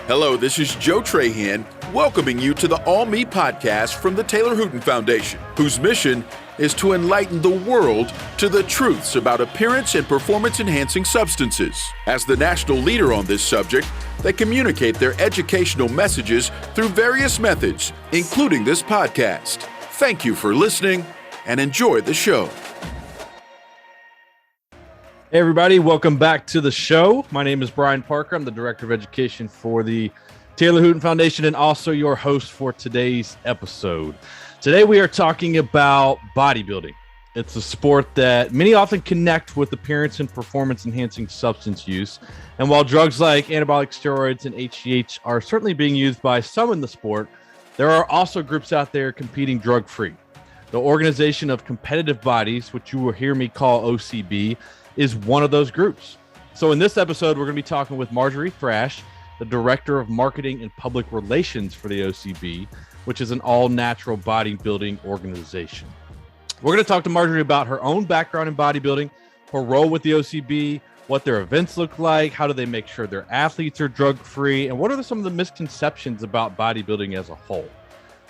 Hello, this is Joe Trahan, welcoming you to the All Me podcast from the Taylor Hooton Foundation, whose mission is to enlighten the world to the truths about appearance and performance-enhancing substances. As the national leader on this subject, they communicate their educational messages through various methods, including this podcast. Thank you for listening and enjoy the show. Hey everybody, welcome back to the show. My name is Brian Parker. I'm the Director of Education for the Taylor Hooton Foundation and also your host for today's episode. Today we are talking about bodybuilding. It's a sport that many often connect with appearance and performance enhancing substance use. And while drugs like anabolic steroids and HGH are certainly being used by some in the sport, there are also groups out there competing drug-free. The Organization of Competitive Bodies, which you will hear me call OCB, is one of those groups. So in this episode, we're going to be talking with Marjorie Thrash, the Director of Marketing and Public Relations for the OCB, which is an all-natural bodybuilding organization. We're going to talk to Marjorie about her own background in bodybuilding, her role with the OCB, what their events look like, how do they make sure their athletes are drug-free, and what are some of the misconceptions about bodybuilding as a whole.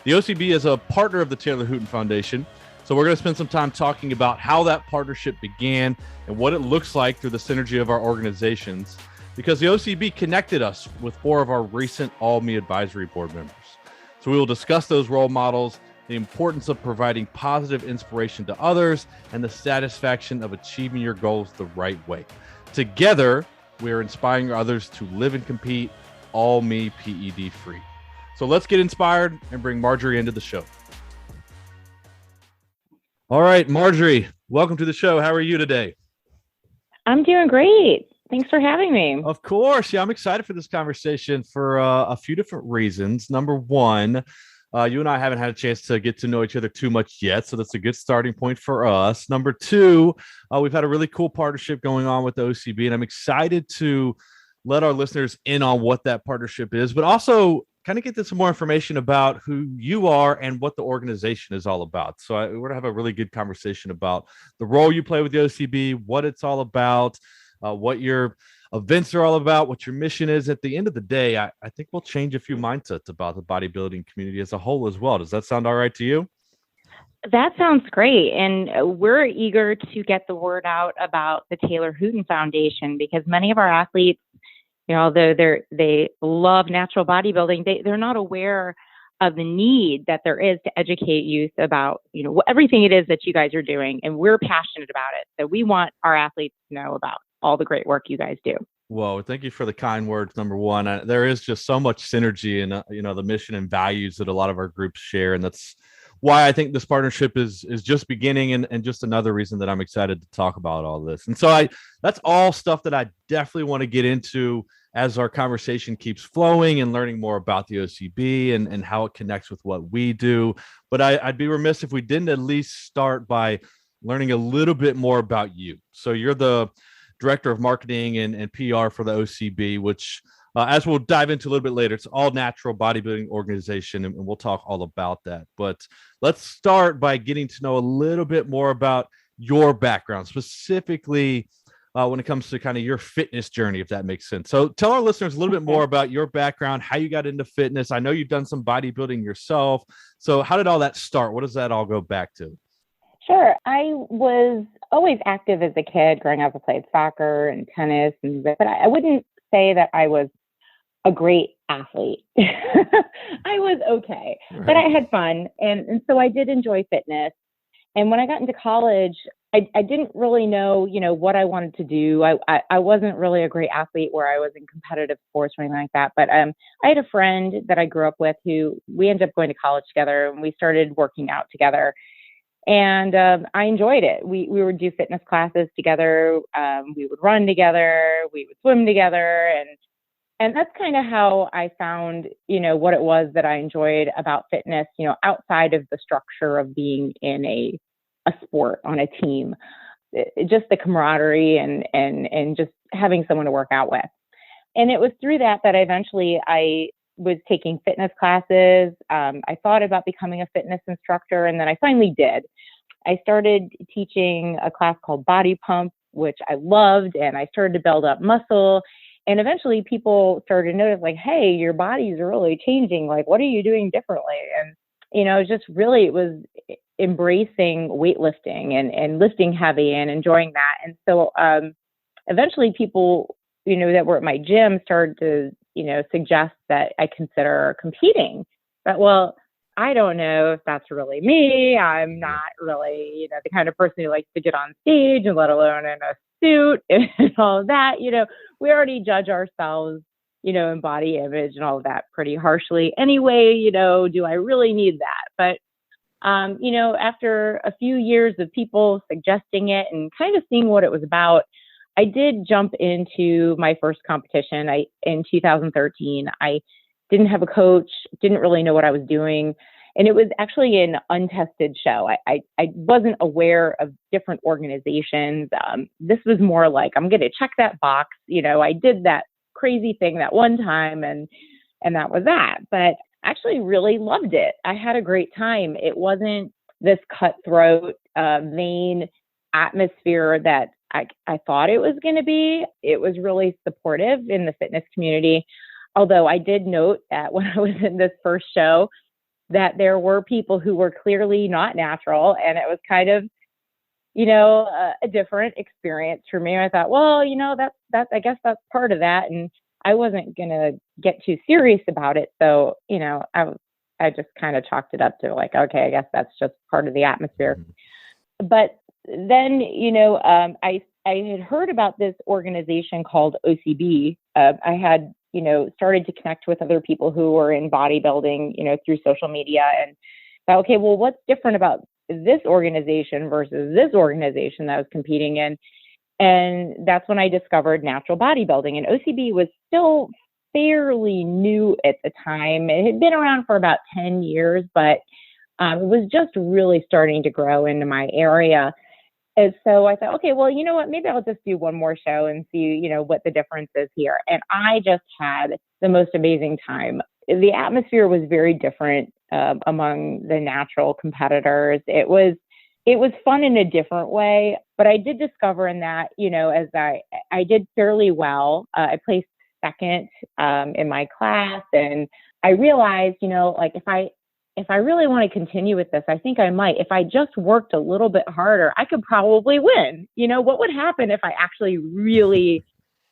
The OCB is a partner of the Taylor Hooton Foundation, so we're going to spend some time talking about how that partnership began and what it looks like through the synergy of our organizations, because the OCB connected us with 4 of our recent ALLME advisory board members. So we will discuss those role models, the importance of providing positive inspiration to others, and the satisfaction of achieving your goals the right way. Together, we are inspiring others to live and compete ALLME PED free. So let's get inspired and bring Marjorie into the show. All right, Marjorie, welcome to the show. How are you today? I'm doing great. Thanks for having me. Of course. Yeah, I'm excited for this conversation for a few different reasons. Number one, you and I haven't had a chance to get to know each other too much yet, so that's a good starting point for us. Number two, we've had a really cool partnership going on with the OCB, and I'm excited to let our listeners in on what that partnership is, but also kind of get some more information about who you are and what the organization is all about. So we're going to have a really good conversation about the role you play with the OCB, what it's all about, what your events are all about, what your mission is. At the end of the day, I think we'll change a few mindsets about the bodybuilding community as a whole as well. Does that sound all right to you? That sounds great. And we're eager to get the word out about the Taylor Hooton Foundation because many of our athletes, although they love natural bodybuilding, they're not aware of the need that there is to educate youth about, everything it is that you guys are doing. And we're passionate about it. So we want our athletes to know about all the great work you guys do. Well, thank you for the kind words. Number one, there is just so much synergy in, the mission and values that a lot of our groups share. And that's why I think this partnership is just beginning and just another reason that I'm excited to talk about all this. And so that's all stuff that I definitely want to get into as our conversation keeps flowing and learning more about the OCB and how it connects with what we do. But I'd be remiss if we didn't at least start by learning a little bit more about you. So you're the Director of Marketing and PR for the OCB, which as we'll dive into a little bit later, it's all natural bodybuilding organization, and we'll talk all about that. But let's start by getting to know a little bit more about your background, specifically when it comes to kind of your fitness journey, if that makes sense. So tell our listeners a little bit more about your background, how you got into fitness. I know you've done some bodybuilding yourself. So how did all that start? What does that all go back to? Sure. I was always active as a kid. Growing up, I played soccer and tennis, but I wouldn't say that I was a great athlete. I was okay, right. But I had fun. And so I did enjoy fitness. And when I got into college, I didn't really know, what I wanted to do. I wasn't really a great athlete where I was in competitive sports or anything like that. But I had a friend that I grew up with who we ended up going to college together, and we started working out together. And I enjoyed it. We would do fitness classes together. We would run together. We would swim together. And that's kind of how I found, what it was that I enjoyed about fitness, outside of the structure of being in a sport on a team, just the camaraderie and just having someone to work out with. And it was through that eventually I was taking fitness classes. I thought about becoming a fitness instructor, and then I finally did. I started teaching a class called Body Pump, which I loved, and I started to build up muscle. And eventually people started to notice, like, hey, your body's really changing. Like, what are you doing differently? And, it was embracing weightlifting and lifting heavy and enjoying that. And so eventually people, that were at my gym started to, suggest that I consider competing. But, well, I don't know if that's really me. I'm not really, the kind of person who likes to get on stage, and let alone in a suit and all of that. We already judge ourselves, in body image and all of that pretty harshly. Anyway, do I really need that? But, after a few years of people suggesting it and kind of seeing what it was about, I did jump into my first competition in 2013. I didn't have a coach, didn't really know what I was doing. And it was actually an untested show. I wasn't aware of different organizations. This was more like, I'm going to check that box. I did that crazy thing that one time and that was that. But I actually really loved it. I had a great time. It wasn't this cutthroat, vain atmosphere that I thought it was going to be. It was really supportive in the fitness community. Although I did note that when I was in this first show, that there were people who were clearly not natural, and it was kind of, a different experience for me. I thought, well, that's I guess that's part of that, and I wasn't gonna get too serious about it. So, I just kind of chalked it up to like, okay, I guess that's just part of the atmosphere. But then, I had heard about this organization called OCB. I had started to connect with other people who were in bodybuilding, through social media, and thought, okay, well, what's different about this organization versus this organization that I was competing in? And that's when I discovered natural bodybuilding. And OCB was still fairly new at the time. It had been around for about 10 years, but it was just really starting to grow into my area. And so I thought, okay, well, you know what, maybe I'll just do one more show and see, what the difference is here. And I just had the most amazing time. The atmosphere was very different among the natural competitors. It was fun in a different way, but I did discover in that, as I did fairly well. I placed second in my class, and I realized, like if I really want to continue with this, I think I might. If I just worked a little bit harder, I could probably win. What would happen if I actually really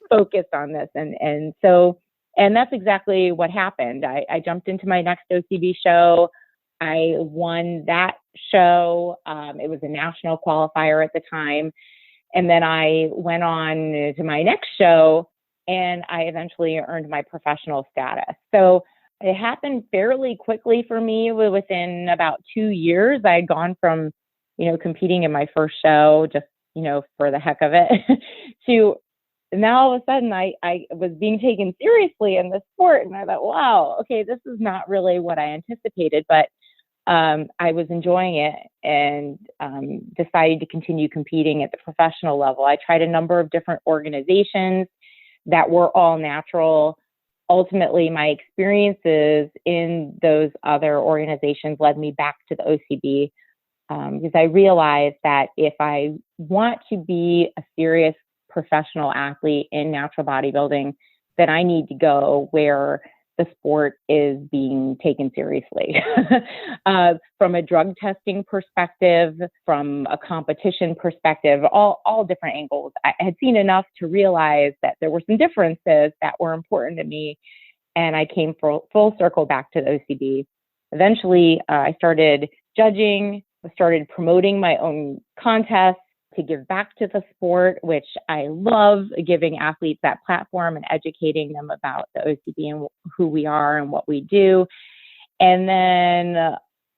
focused on this? And that's exactly what happened. I jumped into my next OCB show. I won that show. It was a national qualifier at the time. And then I went on to my next show, and I eventually earned my professional status. So it happened fairly quickly for me. Within about 2 years, I had gone from, competing in my first show, just, for the heck of it, to now all of a sudden I was being taken seriously in the sport. And I thought, wow, okay, this is not really what I anticipated, but I was enjoying it, and decided to continue competing at the professional level. I tried a number of different organizations that were all natural. Ultimately, my experiences in those other organizations led me back to the OCB, because I realized that if I want to be a serious professional athlete in natural bodybuilding, then I need to go where the sport is being taken seriously. From a drug testing perspective, from a competition perspective, all different angles. I had seen enough to realize that there were some differences that were important to me, and I came full circle back to the OCB. Eventually, I started judging, started promoting my own contests to give back to the sport, which I love, giving athletes that platform and educating them about the OCB and who we are and what we do. And then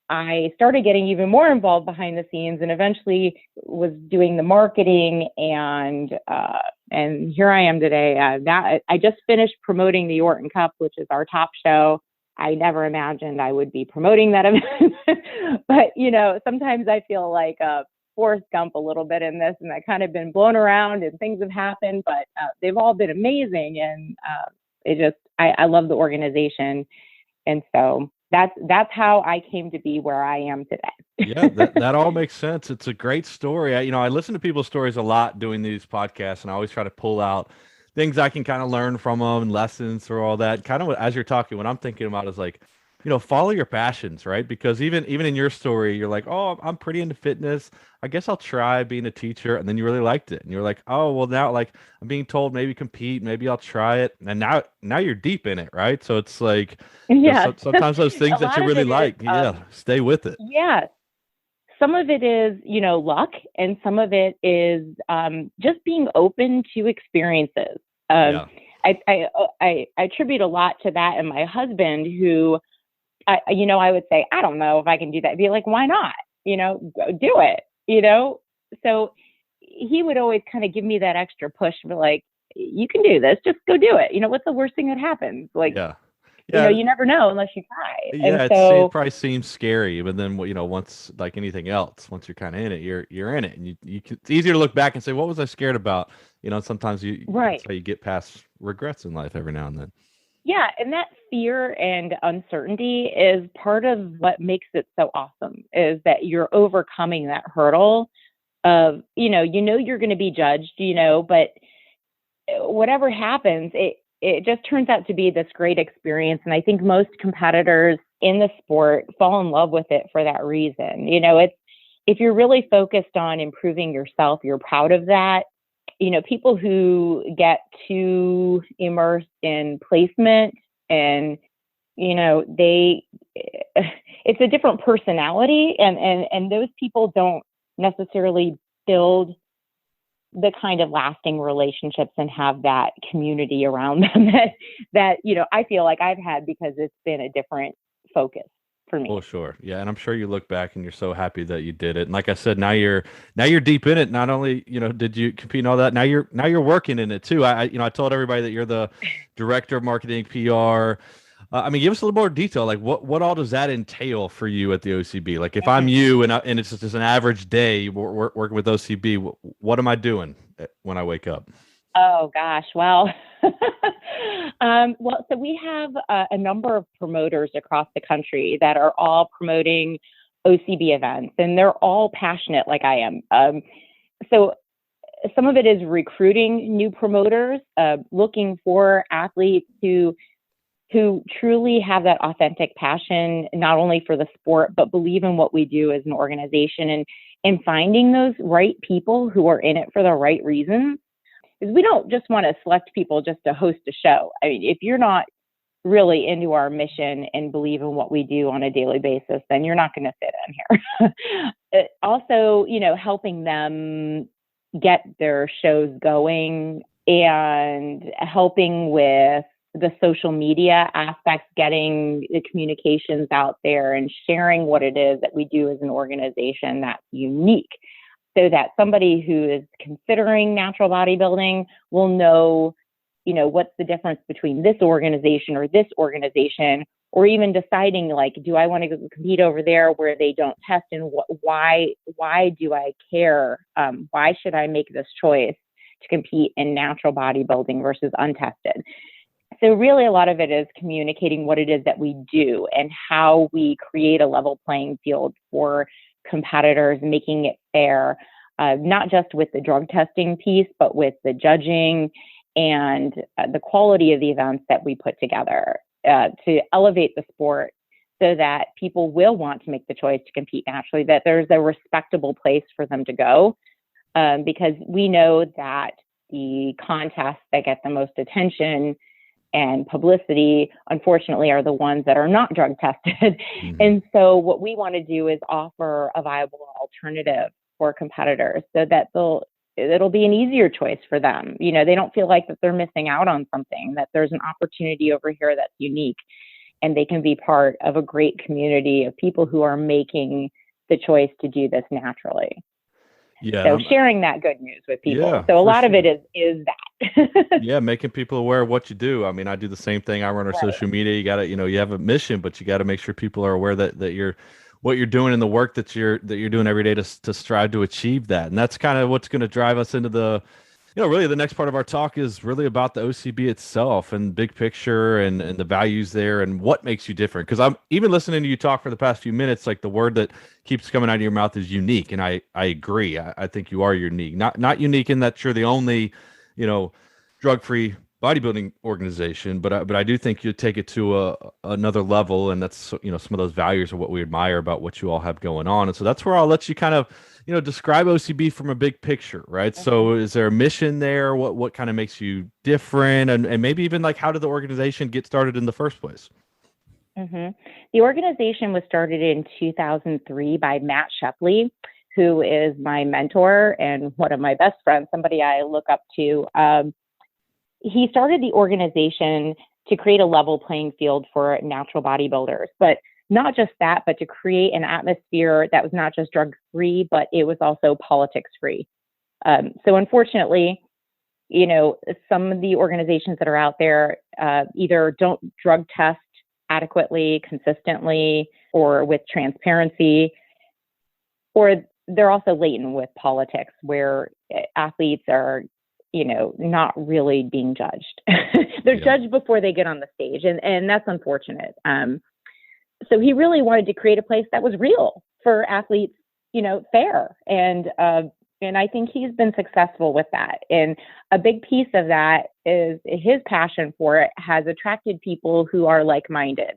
I started getting even more involved behind the scenes, and eventually was doing the marketing, and here I am today. I just finished promoting the Orton Cup, which is our top show. I never imagined I would be promoting that event, but sometimes I feel like Forrest Gump a little bit in this, and I kind of been blown around and things have happened, but they've all been amazing. And I love the organization. And so that's how I came to be where I am today. Yeah, that all makes sense. It's a great story. I listen to people's stories a lot doing these podcasts, and I always try to pull out things I can kind of learn from them and lessons or all that. Kind of as you're talking, what I'm thinking about is like, follow your passions, right? Because even in your story, you're like, oh, I'm pretty into fitness. I guess I'll try being a teacher. And then you really liked it. And you're like, oh, well, now like I'm being told maybe compete, maybe I'll try it. And now you're deep in it, right? So it's like, Yeah. sometimes those things that you really like, stay with it. Yeah. Some of it is, luck, and some of it is just being open to experiences. I attribute a lot to that. And my husband, who, I would say, I don't know if I can do that. I'd be like, why not? Go do it, So he would always kind of give me that extra push, but like, you can do this, just go do it. What's the worst thing that happens? Like, you never know unless you try. Yeah, and so, it probably seems scary, but then once, like anything else, once you're kind of in it, you're in it, and you can, it's easier to look back and say, what was I scared about? Sometimes that's how you get past regrets in life every now and then. Yeah, and that fear and uncertainty is part of what makes it so awesome, is that you're overcoming that hurdle of, you're going to be judged, but whatever happens, it just turns out to be this great experience. And I think most competitors in the sport fall in love with it for that reason. If you're really focused on improving yourself, you're proud of that. People who get too immersed in placement and, it's a different personality, and those people don't necessarily build the kind of lasting relationships and have that community around them that I feel like I've had, because it's been a different focus for me. Oh, sure. Yeah. And I'm sure you look back and you're so happy that you did it. And like I said, now you're deep in it. Not only, did you compete and all that, now you're working in it too. I told everybody that you're the director of marketing, PR. Give us a little more detail. Like what all does that entail for you at the OCB? Like if I'm you and it's just an average day working with OCB, what am I doing when I wake up? Oh gosh. Well, so we have a number of promoters across the country that are all promoting OCB events, and they're all passionate like I am. So some of it is recruiting new promoters, looking for athletes who truly have that authentic passion, not only for the sport, but believe in what we do as an organization, and finding those right people who are in it for the right reasons. Because we don't just want to select people just to host a show. I mean, if you're not really into our mission and believe in what we do on a daily basis, then you're not going to fit in here. Also, helping them get their shows going and helping with the social media aspects, getting the communications out there and sharing what it is that we do as an organization that's unique, so that somebody who is considering natural bodybuilding will know, what's the difference between this organization or this organization, or even deciding like, do I want to go compete over there where they don't test, and why do I care? Why should I make this choice to compete in natural bodybuilding versus untested? So really a lot of it is communicating what it is that we do and how we create a level playing field for competitors, making it fair, not just with the drug testing piece, but with the judging and the quality of the events that we put together to elevate the sport, so that people will want to make the choice to compete naturally, that there's a respectable place for them to go. Because we know that the contests that get the most attention and publicity, unfortunately, are the ones that are not drug tested. Mm-hmm. And so what we want to do is offer a viable alternative for competitors, so that it'll be an easier choice for them. They don't feel like that they're missing out on something, that there's an opportunity over here that's unique, and they can be part of a great community of people who are making the choice to do this naturally. Yeah. So sharing that good news with people. Yeah, so a lot of it is that. Yeah. Making people aware of what you do. I mean, I do the same thing. I run our social media. You got to, you have a mission, but you got to make sure people are aware that you're, what you're doing and the work that you're doing every day to strive to achieve that. And that's kind of what's going to drive us into the, really the next part of our talk is really about the OCB itself and big picture and the values there and what makes you different. Because I'm even listening to you talk for the past few minutes, like the word that keeps coming out of your mouth is unique. And I agree. I think you are unique. Not unique in that you're the only, drug-free bodybuilding organization, but I do think you take it to another level, and that's, some of those values are what we admire about what you all have going on. And so that's where I'll let you kind of describe OCB from a big picture, right? Mm-hmm. So is there a mission there? What kind of makes you different, and maybe even like how did the organization get started in the first place? Mm-hmm. The organization was started in 2003 by Matt Shepley, who is my mentor and one of my best friends, somebody I look up to. He started the organization to create a level playing field for natural bodybuilders, but not just that, but to create an atmosphere that was not just drug-free, but it was also politics-free. So unfortunately, some of the organizations that are out there either don't drug test adequately, consistently, or with transparency, or they're also latent with politics where athletes are, not really being judged. They're judged before they get on the stage, and that's unfortunate. So he really wanted to create a place that was real for athletes, fair. And I think he's been successful with that. And a big piece of that is his passion for it has attracted people who are like-minded,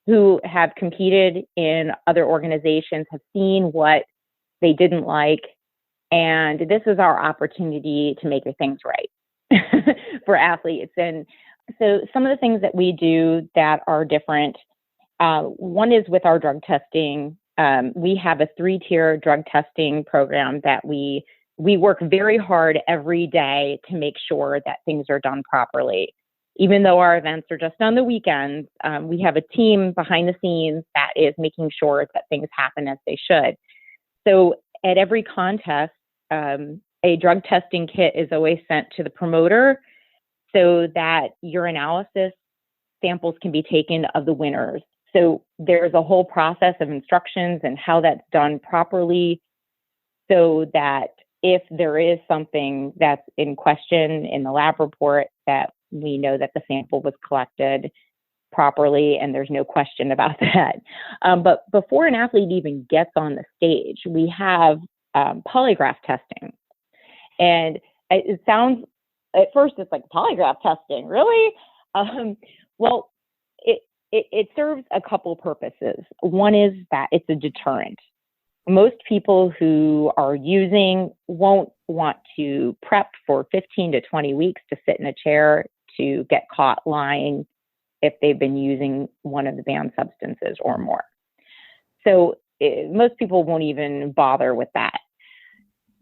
who have competed in other organizations, have seen what they didn't like. And this is our opportunity to make things right for athletes. And so some of the things that we do that are different, one is with our drug testing. We have a 3-tier drug testing program that we work very hard every day to make sure that things are done properly. Even though our events are just on the weekends, we have a team behind the scenes that is making sure that things happen as they should. So at every contest, a drug testing kit is always sent to the promoter so that urinalysis samples can be taken of the winners. So there's a whole process of instructions and how that's done properly so that if there is something that's in question in the lab report, that we know that the sample was collected properly and there's no question about that. But before an athlete even gets on the stage, we have polygraph testing. And it sounds, at first it's like polygraph testing, really? Well, it serves a couple purposes. One is that it's a deterrent. Most people who are using won't want to prep for 15 to 20 weeks to sit in a chair to get caught lying if they've been using one of the banned substances or more. So most people won't even bother with that.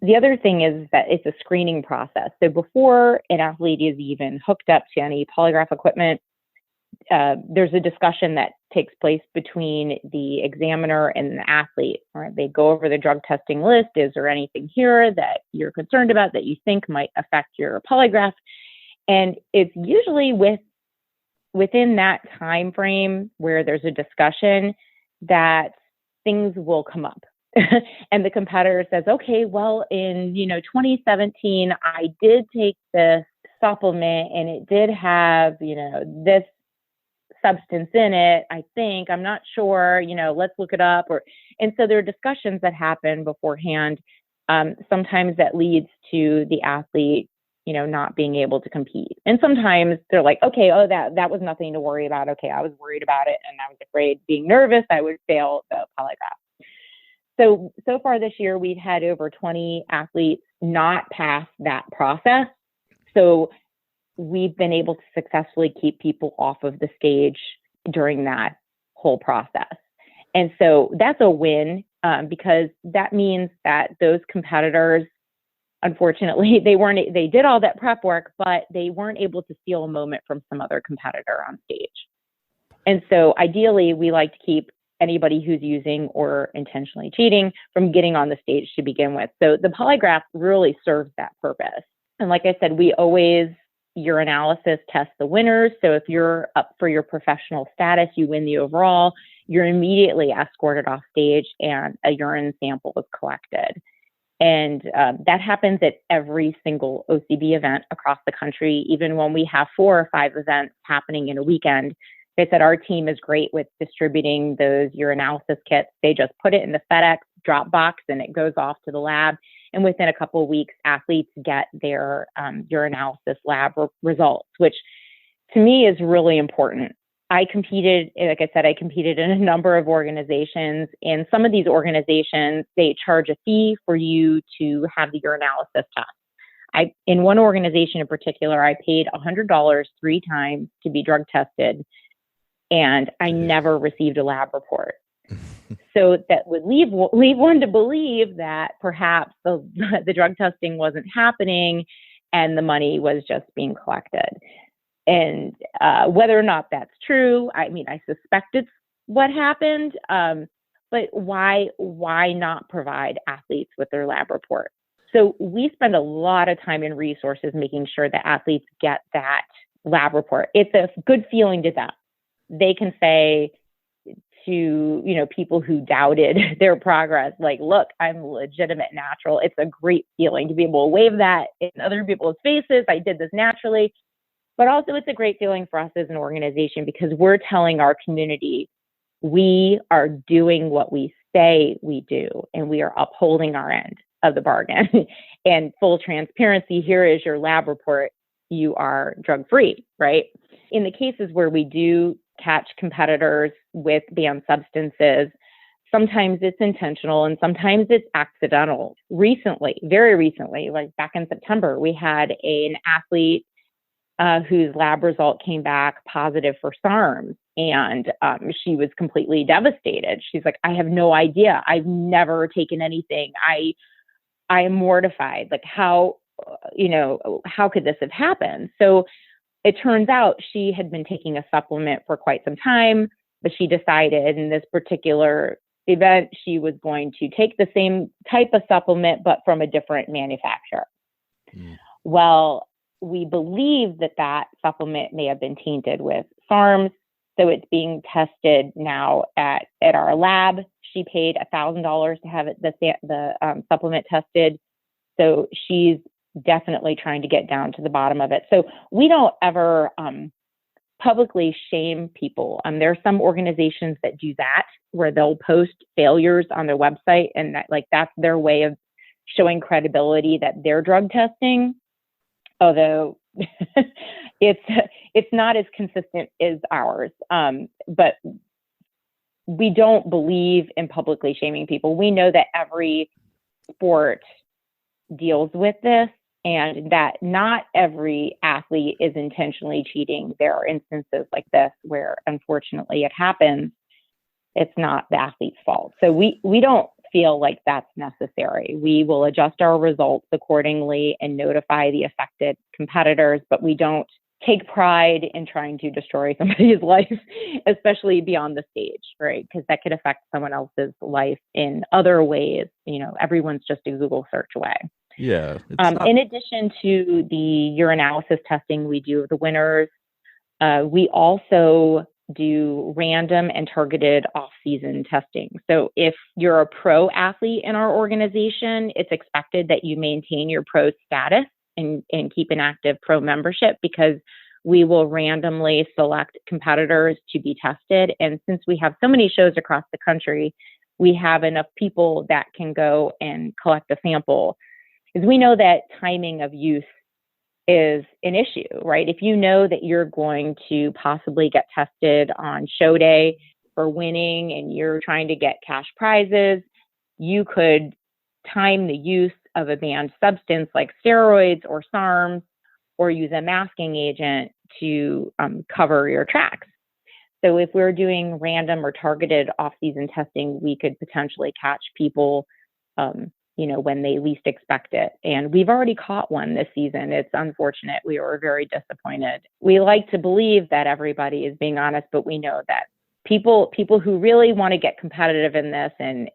The other thing is that it's a screening process. So before an athlete is even hooked up to any polygraph equipment, there's a discussion that takes place between the examiner and the athlete. Right? They go over the drug testing list. Is there anything here that you're concerned about that you think might affect your polygraph? And it's usually within that time frame where there's a discussion that things will come up. And the competitor says, okay, well, in 2017, I did take this supplement and it did have, this substance in it. I think, I'm not sure, let's look it up. And so there are discussions that happen beforehand. Sometimes that leads to the athlete, not being able to compete. And sometimes they're like, okay, that was nothing to worry about. Okay, I was worried about it and I was afraid, being nervous, I would fail the polygraph. So far this year, we've had over 20 athletes not pass that process. So we've been able to successfully keep people off of the stage during that whole process. And so that's a win because that means that those competitors, unfortunately, they did all that prep work, but they weren't able to steal a moment from some other competitor on stage. And so ideally, we like to keep anybody who's using or intentionally cheating from getting on the stage to begin with. So the polygraph really serves that purpose. And like I said, we always urinalysis test the winners. So if you're up for your professional status, you win the overall, you're immediately escorted off stage and a urine sample is collected. And that happens at every single OCB event across the country, even when we have 4 or 5 events happening in a weekend. They said our team is great with distributing those urinalysis kits. They just put it in the FedEx drop box and it goes off to the lab. And within a couple of weeks, athletes get their urinalysis lab results, which to me is really important. I competed, like I said, I competed in a number of organizations, and some of these organizations, they charge a fee for you to have the urinalysis test. In one organization in particular, I paid $100 3 times to be drug tested, and I never received a lab report. So that would leave one to believe that perhaps the drug testing wasn't happening and the money was just being collected. And whether or not that's true, I mean, I suspect it's what happened, but why not provide athletes with their lab report? So we spend a lot of time and resources making sure that athletes get that lab report. It's a good feeling to them. They can say to, people who doubted their progress, like, look, I'm legitimate natural. It's a great feeling to be able to wave that in other people's faces. I did this naturally. But also it's a great feeling for us as an organization because we're telling our community we are doing what we say we do, and we are upholding our end of the bargain. And full transparency, here is your lab report. You are drug-free, right? In the cases where we do catch competitors with banned substances, sometimes it's intentional and sometimes it's accidental. Very recently, like back in September, we had an athlete whose lab result came back positive for SARMs. And she was completely devastated. She's like, I have no idea. I've never taken anything. I am mortified. Like, how could this have happened? So it turns out she had been taking a supplement for quite some time, but she decided in this particular event, she was going to take the same type of supplement, but from a different manufacturer. Well, we believe that supplement may have been tainted with SARMs. So it's being tested now at our lab. She paid $1,000 to have the supplement tested. So she's definitely trying to get down to the bottom of it. So we don't ever publicly shame people. There are some organizations that do that, where they'll post failures on their website, and that's their way of showing credibility that they're drug testing. Although it's not as consistent as ours. But we don't believe in publicly shaming people. We know that every sport deals with this, and that not every athlete is intentionally cheating. There are instances like this where unfortunately it happens. It's not the athlete's fault. So we don't feel like that's necessary. We will adjust our results accordingly and notify the affected competitors, but we don't take pride in trying to destroy somebody's life, especially beyond the stage, right? Because that could affect someone else's life in other ways. Everyone's just a Google search away. Yeah. In addition to the urinalysis testing we do of the winners, we also do random and targeted off-season testing. So if you're a pro athlete in our organization, it's expected that you maintain your pro status and keep an active pro membership, because we will randomly select competitors to be tested. And since we have so many shows across the country, we have enough people that can go and collect a sample. Because we know that timing of use is an issue, right? If you know that you're going to possibly get tested on show day for winning and you're trying to get cash prizes, you could time the use of a banned substance like steroids or SARMs, or use a masking agent to cover your tracks. So if we're doing random or targeted off-season testing, we could potentially catch people when they least expect it. And we've already caught one this season. It's unfortunate. We were very disappointed. We like to believe that everybody is being honest, but we know that people who really want to get competitive in this, and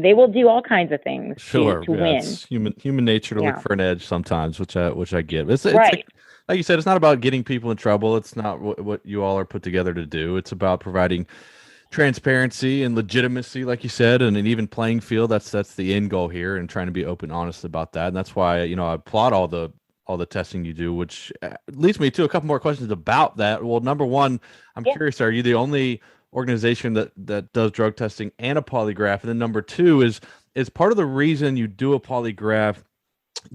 they will do all kinds of things to win. It's human nature to look for an edge sometimes, which I get. It's right. Like you said, it's not about getting people in trouble. It's not what you all are put together to do. It's about providing transparency and legitimacy, like you said, and an even playing field. That's the end goal here, and trying to be open and honest about that. And that's why I applaud all the testing you do, which leads me to a couple more questions about that. Well, number one, I'm curious, are you the only organization that does drug testing and a polygraph? And then number two is part of the reason you do a polygraph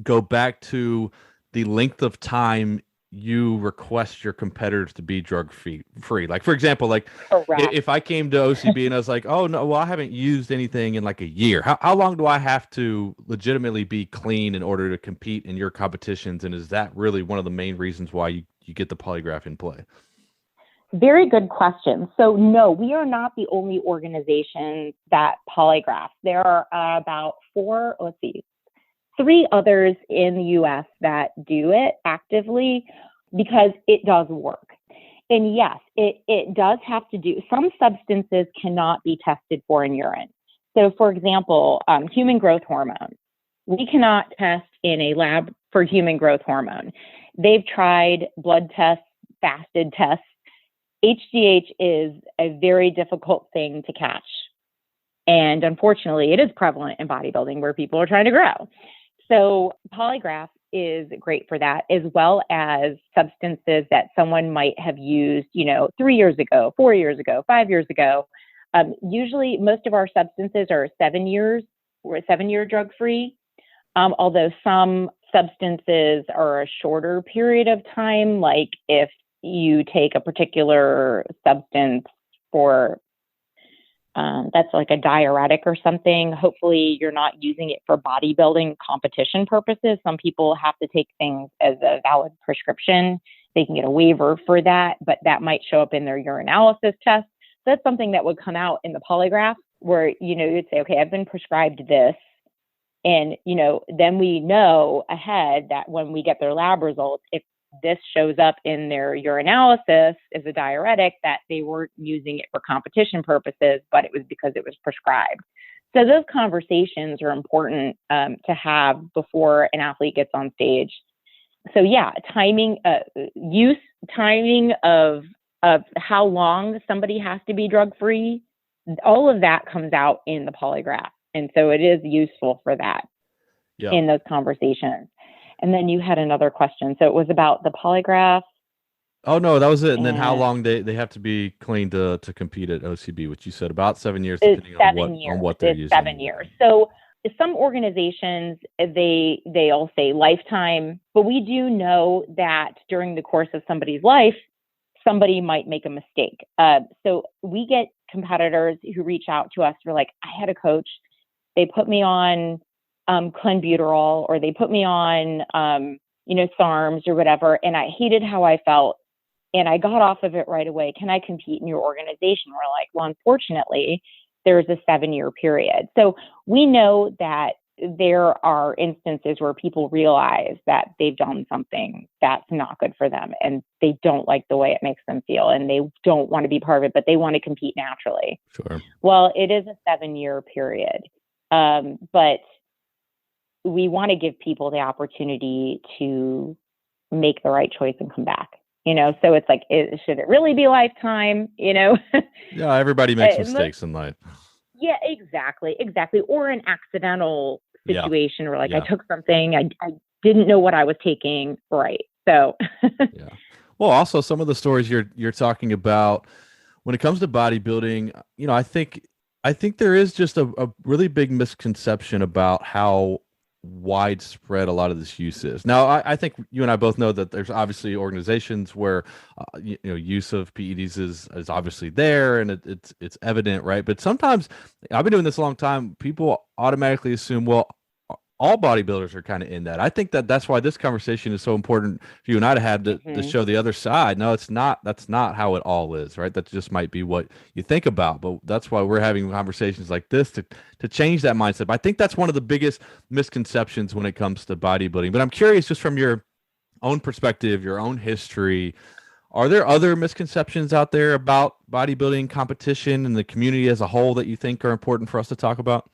go back to the length of time you request your competitors to be drug free. Like, for example, like Correct. if I came to OCB and I was like, oh no, well, I haven't used anything in like a year. How long do I have to legitimately be clean in order to compete in your competitions? And is that really one of the main reasons why you get the polygraph in play? Very good question. So no, we are not the only organization that polygraphs. There are about three others in the US that do it actively because it does work. And yes, it does have to do, some substances cannot be tested for in urine. So for example, human growth hormone. We cannot test in a lab for human growth hormone. They've tried blood tests, fasted tests. HGH is a very difficult thing to catch. And unfortunately, it is prevalent in bodybuilding where people are trying to grow. So polygraph is great for that, as well as substances that someone might have used, 3 years ago, 4 years ago, 5 years ago. Usually, most of our substances are 7 years. We're 7-year drug-free, although some substances are a shorter period of time, like if you take a particular substance for that's like a diuretic or something. Hopefully you're not using it for bodybuilding competition purposes. Some people have to take things as a valid prescription. They can get a waiver for that, but that might show up in their urinalysis test. So that's something that would come out in the polygraph where, you'd say, okay, I've been prescribed this. And, then we know ahead that when we get their lab results, if this shows up in their urinalysis as a diuretic, that they weren't using it for competition purposes, but it was because it was prescribed. So those conversations are important to have before an athlete gets on stage. So yeah, timing of how long somebody has to be drug-free, all of that comes out in the polygraph. And so it is useful for that in those conversations. And then you had another question. So it was about the polygraph. Oh, no, that was it. And then how long they have to be clean to compete at OCB, which you said about 7 years, depending on what they're using. 7 years. So some organizations, they all say lifetime, but we do know that during the course of somebody's life, somebody might make a mistake. So we get competitors who reach out to us. We're like, I had a coach. They put me on clenbuterol, or they put me on, SARMs or whatever, and I hated how I felt, and I got off of it right away. Can I compete in your organization? We're like, well, unfortunately, there's a 7-year period. So we know that there are instances where people realize that they've done something that's not good for them, and they don't like the way it makes them feel, and they don't want to be part of it, but they want to compete naturally. Sure. Well, it is a 7-year period, but we want to give people the opportunity to make the right choice and come back. So it's like, should it really be lifetime? Yeah, everybody makes mistakes in life. Yeah, exactly. Or an accidental situation where I took something, I didn't know what I was taking. Right. So yeah. Well, also some of the stories you're talking about when it comes to bodybuilding, I think there is just a really big misconception about how widespread a lot of this use is. Now, I think you and I both know that there's obviously organizations where use of PEDs is obviously there, and it's evident, right? But sometimes, I've been doing this a long time, people automatically assume, well, all bodybuilders are kind of in that. I think that's why this conversation is so important for you and I to have to show the other side. No, it's not. That's not how it all is, right? That just might be what you think about, but that's why we're having conversations like this to change that mindset. But I think that's one of the biggest misconceptions when it comes to bodybuilding. But I'm curious, just from your own perspective, your own history, are there other misconceptions out there about bodybuilding competition and the community as a whole that you think are important for us to talk about?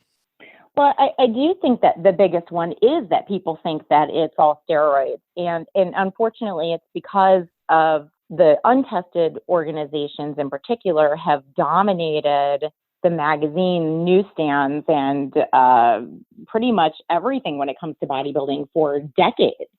Well, I do think that the biggest one is that people think that it's all steroids. And unfortunately, it's because of the untested organizations in particular have dominated the magazine newsstands and pretty much everything when it comes to bodybuilding for decades.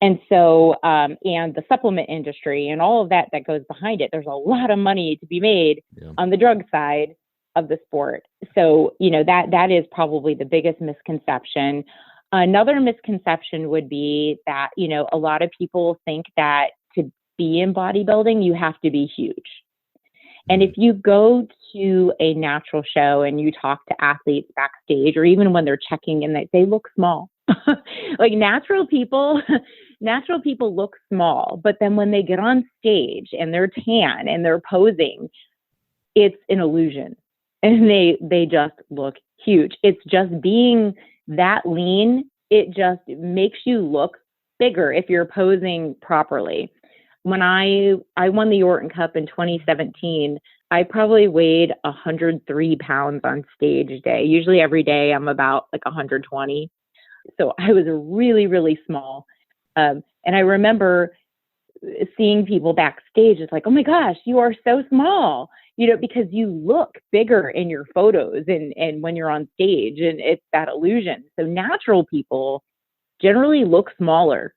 And so, and the supplement industry and all of that goes behind it, there's a lot of money to be made on the drug side of the sport. So, that is probably the biggest misconception. Another misconception would be that, a lot of people think that to be in bodybuilding, you have to be huge. And if you go to a natural show and you talk to athletes backstage, or even when they're checking in, they look small. Like natural people look small, but then when they get on stage and they're tan and they're posing, it's an illusion, and they just look huge. It's just being that lean. It just makes you look bigger if you're posing properly. When I won the Orton Cup in 2017, I probably weighed 103 pounds on stage day. Usually every day I'm about like 120. So I was really, really small. And I remember seeing people backstage. It's like, oh my gosh, you are so small, because you look bigger in your photos and when you're on stage, and it's that illusion. So natural people generally look smaller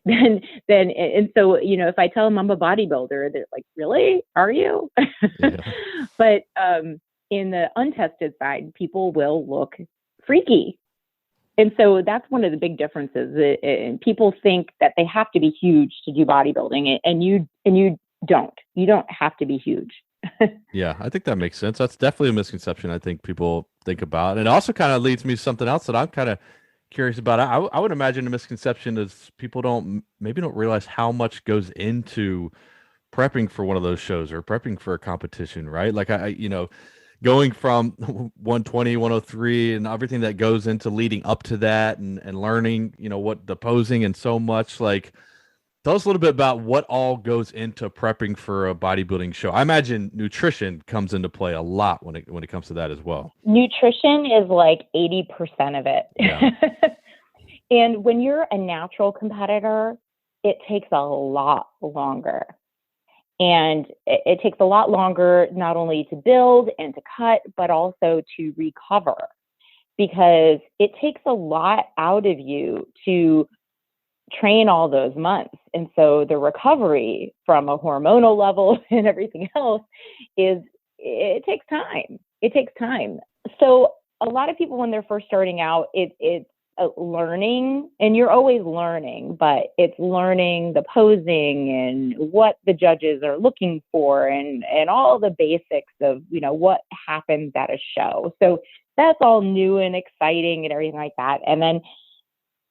and so, if I tell them I'm a bodybuilder, they're like, really? Are you? Yeah. But in the untested side, people will look freaky. And so that's one of the big differences. People think that they have to be huge to do bodybuilding, and you don't. You don't have to be huge. Yeah, I think that makes sense. That's definitely a misconception I think people think about. And it also kind of leads me to something else that I'm kind of curious about. I would imagine a misconception is people don't realize how much goes into prepping for one of those shows or prepping for a competition, right? Like going from 120, 103 and everything that goes into leading up to that and learning, what the posing and so much. Like, tell us a little bit about what all goes into prepping for a bodybuilding show. I imagine nutrition comes into play a lot when it comes to that as well. Nutrition is like 80% of it. Yeah. And when you're a natural competitor, it takes a lot longer. And it takes a lot longer not only to build and to cut, but also to recover, because it takes a lot out of you to train all those months. And so the recovery from a hormonal level and everything else it takes time. It takes time. So a lot of people, when they're first starting out, it's learning, and you're always learning, but it's learning the posing and what the judges are looking for and all the basics of, what happens at a show. So that's all new and exciting and everything like that. And then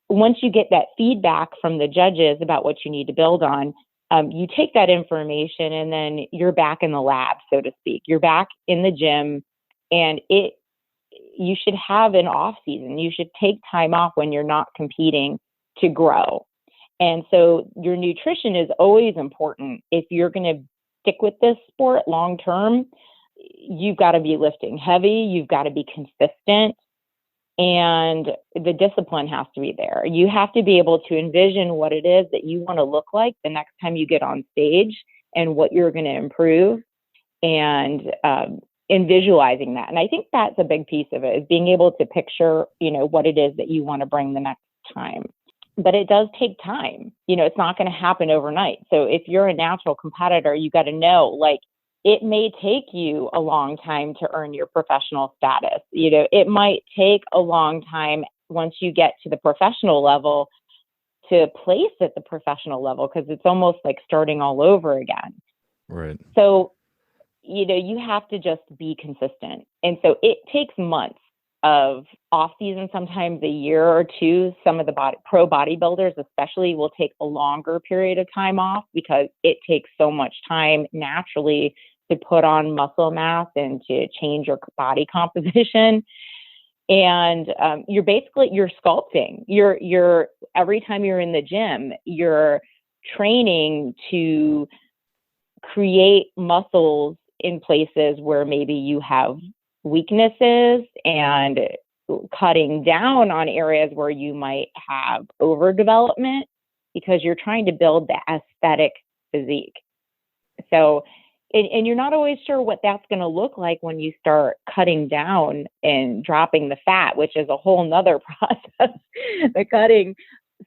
once you get that feedback from the judges about what you need to build on, you take that information and then you're back in the lab, so to speak. You're back in the gym, and you should have an off season. You should take time off when you're not competing to grow. And so your nutrition is always important. If you're going to stick with this sport long term, you've got to be lifting heavy. You've got to be consistent. And the discipline has to be there. You have to be able to envision what it is that you want to look like the next time you get on stage and what you're going to improve, and visualizing that. And I think that's a big piece of it, is being able to picture, what it is that you want to bring the next time. But it does take time. It's not going to happen overnight. So if you're a natural competitor, you got to know, like, it may take you a long time to earn your professional status. It might take a long time once you get to the professional level to place at the professional level, because it's almost like starting all over again. Right. So, you have to just be consistent. And so it takes months of off season, sometimes a year or two. Some of the pro bodybuilders especially will take a longer period of time off, because it takes so much time naturally to put on muscle mass and to change your body composition. And you're sculpting. You're every time you're in the gym, you're training to create muscles in places where maybe you have weaknesses, and cutting down on areas where you might have overdevelopment, because you're trying to build the aesthetic physique. So, and you're not always sure what that's going to look like when you start cutting down and dropping the fat, which is a whole nother process, the cutting.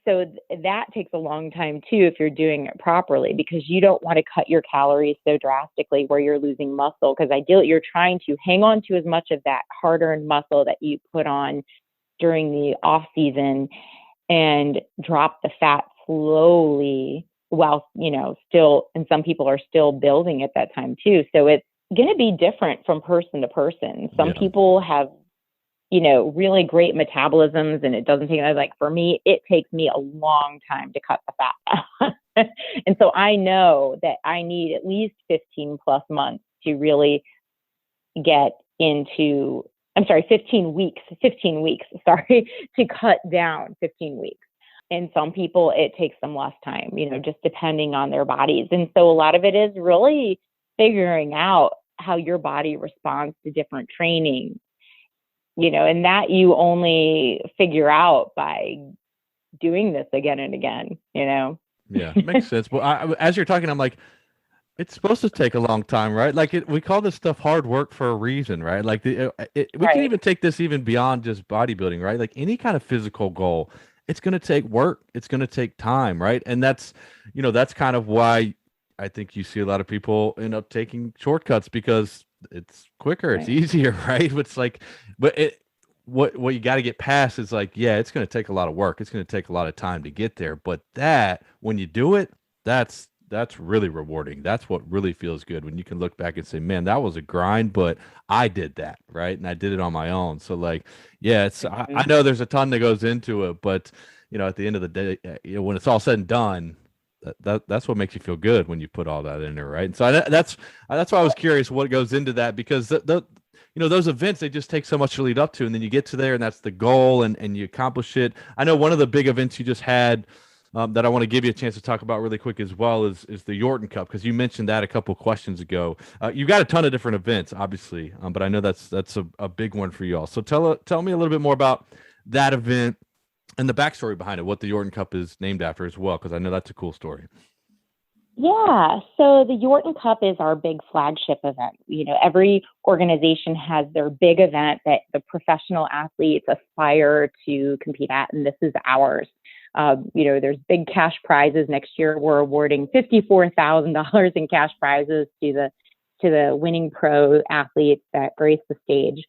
So that takes a long time too, if you're doing it properly, because you don't want to cut your calories so drastically where you're losing muscle, because ideally you're trying to hang on to as much of that hard-earned muscle that you put on during the off season and drop the fat slowly while, still, and some people are still building at that time too. So it's going to be different from person to person. Some people have, really great metabolisms and it doesn't take, like for me, it takes me a long time to cut the fat down. And so I know that I need at least 15 plus months to really get into, 15 weeks, to cut down 15 weeks. And some people, it takes them less time, just depending on their bodies. And so a lot of it is really figuring out how your body responds to different training, and that you only figure out by doing this again and again, Yeah, makes sense. Well, as you're talking, I'm like, it's supposed to take a long time, right? Like we call this stuff hard work for a reason, right? Like we can even take this even beyond just bodybuilding, right? Like any kind of physical goal, it's going to take work. It's going to take time, right? And that's kind of why I think you see a lot of people end up taking shortcuts because it's quicker, it's easier, right? It's like, but what you got to get past is like, yeah, it's going to take a lot of work. It's going to take a lot of time to get there. But when you do it, that's really rewarding. That's what really feels good when you can look back and say, man, that was a grind, but I did that, right? And I did it on my own. So like, yeah, I know there's a ton that goes into it, but at the end of the day, when it's all said and done, that's what makes you feel good when you put all that in there, right? And so that's why I was curious what goes into that, because those events, they just take so much to lead up to, and then you get to there and that's the goal and you accomplish it. I know one of the big events you just had that I want to give you a chance to talk about really quick as well is the Yorton Cup, because you mentioned that a couple questions ago. You've got a ton of different events, obviously, but I know that's a big one for you all. So tell me a little bit more about that event and the backstory behind it, what the Yorton Cup is named after as well, because I know that's a cool story. Yeah, so the Yorton Cup is our big flagship event. Every organization has their big event that the professional athletes aspire to compete at, and this is ours. There's big cash prizes. Next year, we're awarding $54,000 in cash prizes to the winning pro athletes that grace the stage.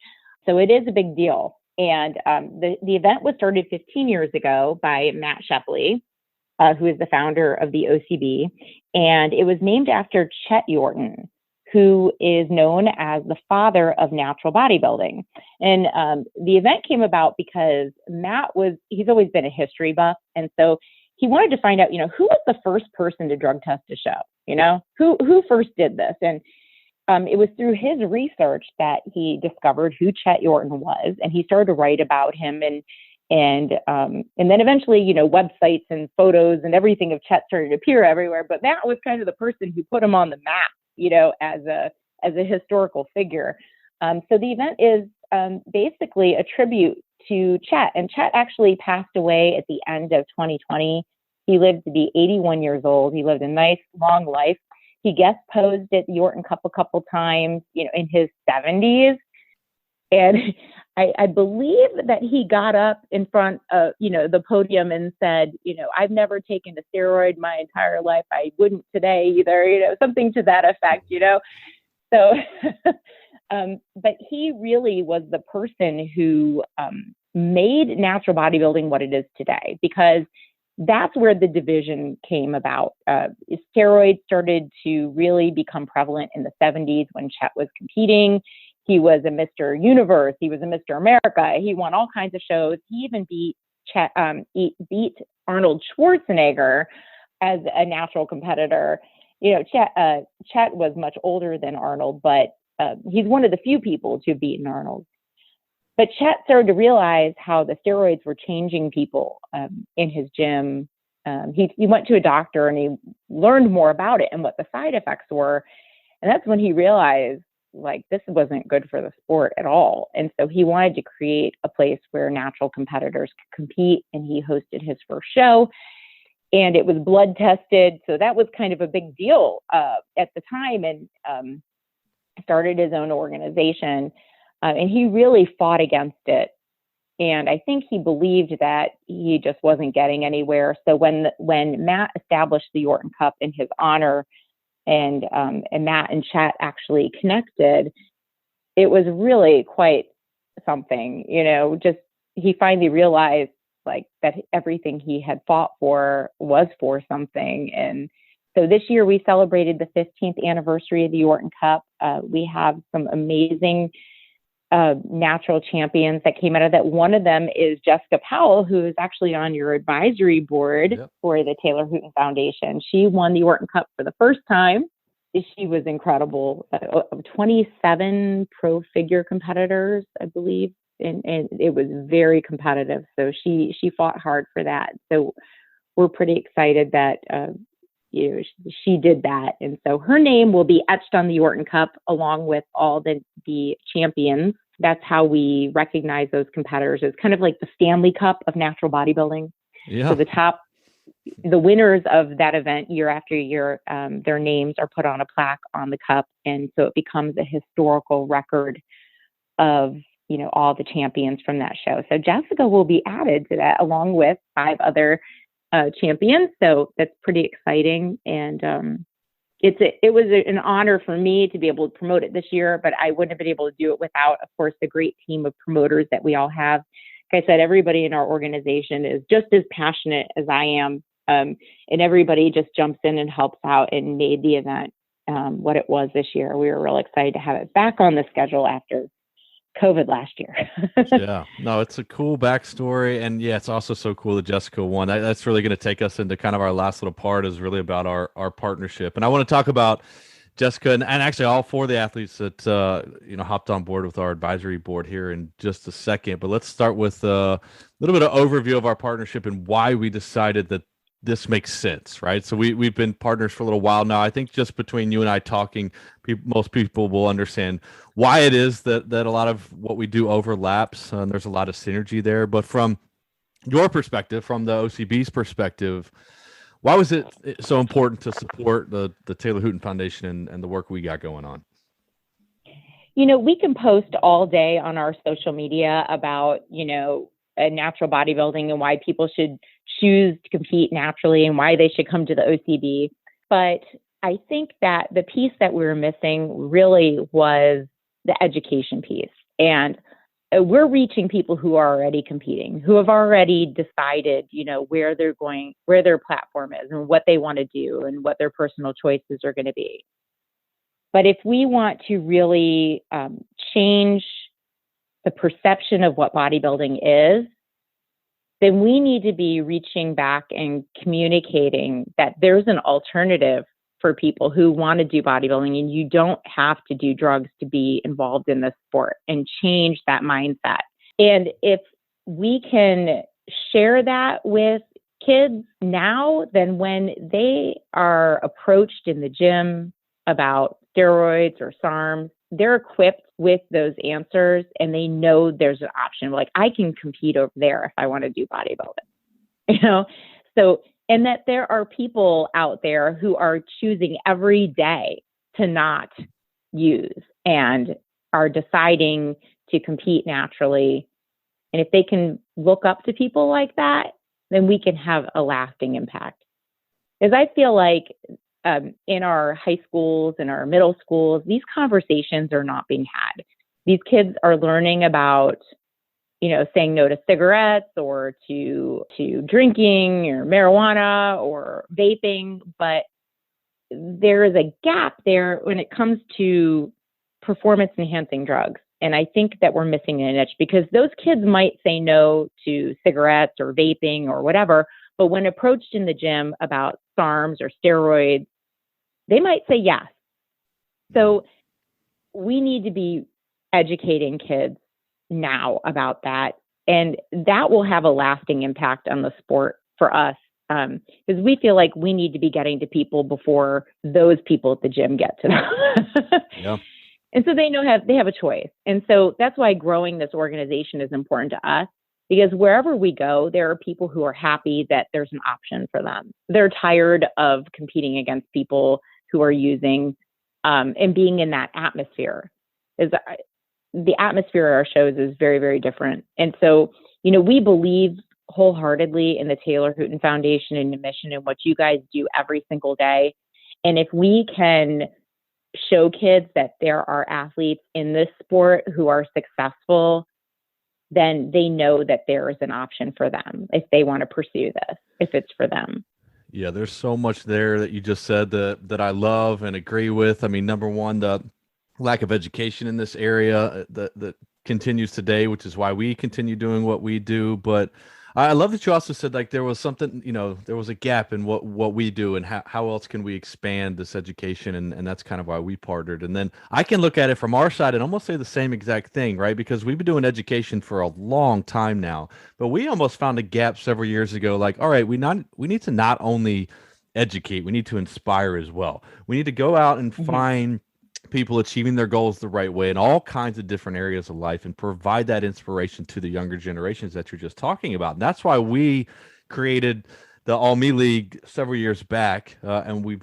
So it is a big deal. And the event was started 15 years ago by Matt Shepley, who is the founder of the OCB. And it was named after Chet Yorton, who is known as the father of natural bodybuilding. And the event came about because he's always been a history buff. And so he wanted to find out, who was the first person to drug test a show, who first did this? And it was through his research that he discovered who Chet Yorton was, and he started to write about him, and then eventually, websites and photos and everything of Chet started to appear everywhere. But Matt was kind of the person who put him on the map, as a historical figure. So the event is basically a tribute to Chet, and Chet actually passed away at the end of 2020. He lived to be 81 years old. He lived a nice long life. He guest posed at the Yorton Cup a couple times, in his 70s. And I believe that he got up in front of, the podium and said, I've never taken a steroid my entire life. I wouldn't today either, something to that effect, So, but he really was the person who made natural bodybuilding what it is today, because that's where the division came about. Steroids started to really become prevalent in the 70s when Chet was competing. He was a Mr. Universe. He was a Mr. America. He won all kinds of shows. He even beat Arnold Schwarzenegger as a natural competitor. Chet was much older than Arnold, but he's one of the few people to have beaten Arnold. But Chet started to realize how the steroids were changing people in his gym. He went to a doctor and he learned more about it and what the side effects were. And that's when he realized, this wasn't good for the sport at all. And so he wanted to create a place where natural competitors could compete. And he hosted his first show. And it was blood tested. So that was kind of a big deal at the time. And started his own organization. And he really fought against it. And I think he believed that he just wasn't getting anywhere. So when Matt established the Yorton Cup in his honor, and Matt and Chet actually connected, it was really quite something, just he finally realized like that everything he had fought for was for something. And so this year we celebrated the 15th anniversary of the Orton Cup. We have some amazing natural champions that came out of that. One of them is Jessica Powell, who is actually on your advisory board for the Taylor Hooton Foundation. She won the Orton Cup for the first time. She was incredible. 27 pro figure competitors, I believe, and it was very competitive. So she fought hard for that. So we're pretty excited that she did that, and so her name will be etched on the Orton Cup along with all the champions. That's how we recognize those competitors. It's kind of like the Stanley Cup of natural bodybuilding. Yeah. So the winners of that event year after year, their names are put on a plaque on the cup, and so it becomes a historical record of all the champions from that show. So Jessica will be added to that along with 5 other champions. So that's pretty exciting. And it was an honor for me to be able to promote it this year, but I wouldn't have been able to do it without, of course, the great team of promoters that we all have. Like I said, everybody in our organization is just as passionate as I am. And everybody just jumps in and helps out and made the event what it was this year. We were real excited to have it back on the schedule after COVID last year. Yeah, no, it's a cool backstory. And yeah, it's also so cool that Jessica won. That's really going to take us into kind of our last little part, is really about our partnership. And I want to talk about Jessica and actually all 4 of the athletes that hopped on board with our advisory board here in just a second. But let's start with a little bit of overview of our partnership and why we decided that this makes sense, right? So we've been partners for a little while now. I think just between you and I talking, most people will understand why it is that a lot of what we do overlaps, and there's a lot of synergy there. But from your perspective, from the OCB's perspective, why was it so important to support the Taylor Hooton Foundation and the work we got going on? We can post all day on our social media about, natural bodybuilding and why people should choose to compete naturally and why they should come to the OCB. But I think that the piece that we were missing really was the education piece. And we're reaching people who are already competing, who have already decided, where they're going, where their platform is and what they want to do and what their personal choices are going to be. But if we want to really change the perception of what bodybuilding is, then we need to be reaching back and communicating that there's an alternative for people who want to do bodybuilding, and you don't have to do drugs to be involved in this sport, and change that mindset. And if we can share that with kids now, then when they are approached in the gym about steroids or SARMs, they're equipped with those answers and they know there's an option. Like, I can compete over there if I want to do bodybuilding, So, and that there are people out there who are choosing every day to not use and are deciding to compete naturally. And if they can look up to people like that, then we can have a lasting impact. Because I feel like in our high schools and our middle schools, these conversations are not being had. These kids are learning about, saying no to cigarettes or to drinking or marijuana or vaping, but there is a gap there when it comes to performance enhancing drugs. And I think that we're missing a niche, because those kids might say no to cigarettes or vaping or whatever, but when approached in the gym about SARMs or steroids, they might say yes. So we need to be educating kids now about that. And that will have a lasting impact on the sport for us. Because we feel like we need to be getting to people before those people at the gym get to them. Yeah. And so they have a choice. And so that's why growing this organization is important to us, because wherever we go, there are people who are happy that there's an option for them. They're tired of competing against people who are using and being in that atmosphere. The atmosphere of our shows is very, very different. And so, we believe wholeheartedly in the Taylor Hooton Foundation and the mission and what you guys do every single day. And if we can show kids that there are athletes in this sport who are successful, then they know that there is an option for them if they want to pursue this, if it's for them. Yeah, there's so much there that you just said that I love and agree with. I mean, number one, the lack of education in this area that continues today, which is why we continue doing what we do. But I love that you also said like there was something, there was a gap in what we do and how else can we expand this education, and that's kind of why we partnered. And then I can look at it from our side and almost say the same exact thing, right? Because we've been doing education for a long time now, but we almost found a gap several years ago. Like, all right, we need to not only educate, we need to inspire as well. We need to go out and find people achieving their goals the right way in all kinds of different areas of life and provide that inspiration to the younger generations that you're just talking about. And that's why we created the ALLME League several years back. And we've,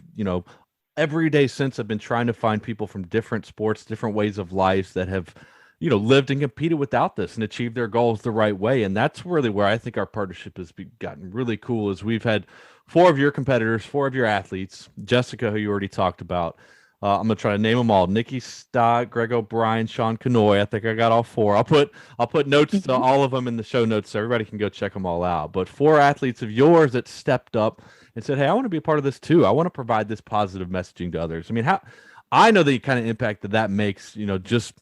every day since I've been trying to find people from different sports, different ways of life that have, lived and competed without this and achieved their goals the right way. And that's really where I think our partnership has gotten really cool is we've had 4 of your competitors, 4 of your athletes, Jessica, who you already talked about. I'm gonna try to name them all: Nikki Stott, Greg O'Brien, Sean Canoy. I think I got all 4. I'll put notes to all of them in the show notes so everybody can go check them all out. But 4 athletes of yours that stepped up and said, "Hey, I want to be a part of this too. I want to provide this positive messaging to others." I mean, I know the kind of impact that makes. Just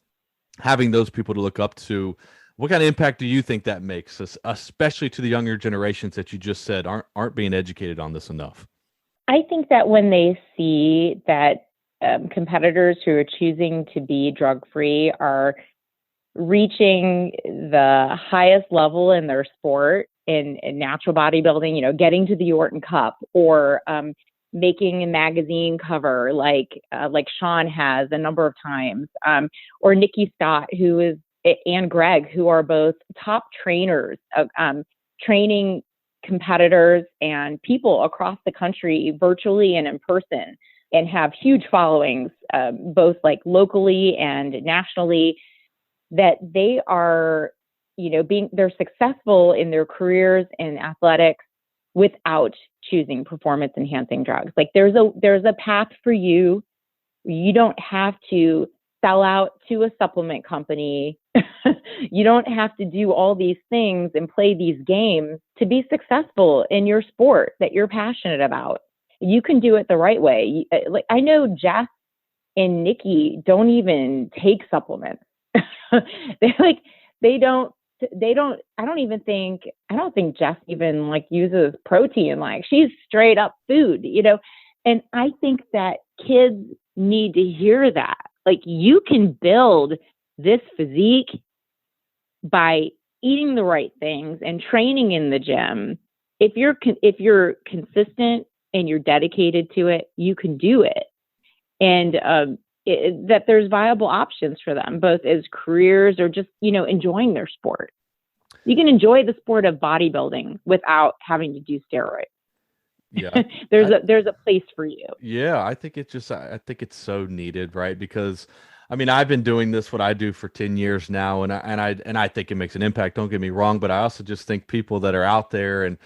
having those people to look up to. What kind of impact do you think that makes, especially to the younger generations that you just said aren't being educated on this enough? I think that when they see that competitors who are choosing to be drug-free are reaching the highest level in their sport in natural bodybuilding, getting to the Orton Cup or making a magazine cover like Sean has a number of times, or Nikki Stott, and Greg, who are both top trainers, training competitors and people across the country virtually and in person, and have huge followings, both like locally and nationally, that they are, they're successful in their careers in athletics without choosing performance enhancing drugs. Like there's a path for you. You don't have to sell out to a supplement company. You don't have to do all these things and play these games to be successful in your sport that you're passionate about. You can do it the right way. Like I know Jess and Nikki don't even take supplements. I don't think Jess even like uses protein. Like she's straight up food, and I think that kids need to hear that. Like you can build this physique by eating the right things and training in the gym. If you're consistent and you're dedicated to it, you can do it. And that there's viable options for them, both as careers or just, enjoying their sport. You can enjoy the sport of bodybuilding without having to do steroids. Yeah. there's a place for you. Yeah. I think it's so needed, right? Because I mean, I've been doing this, what I do, for 10 years now, and I think it makes an impact. Don't get me wrong, but I also just think people that are out there and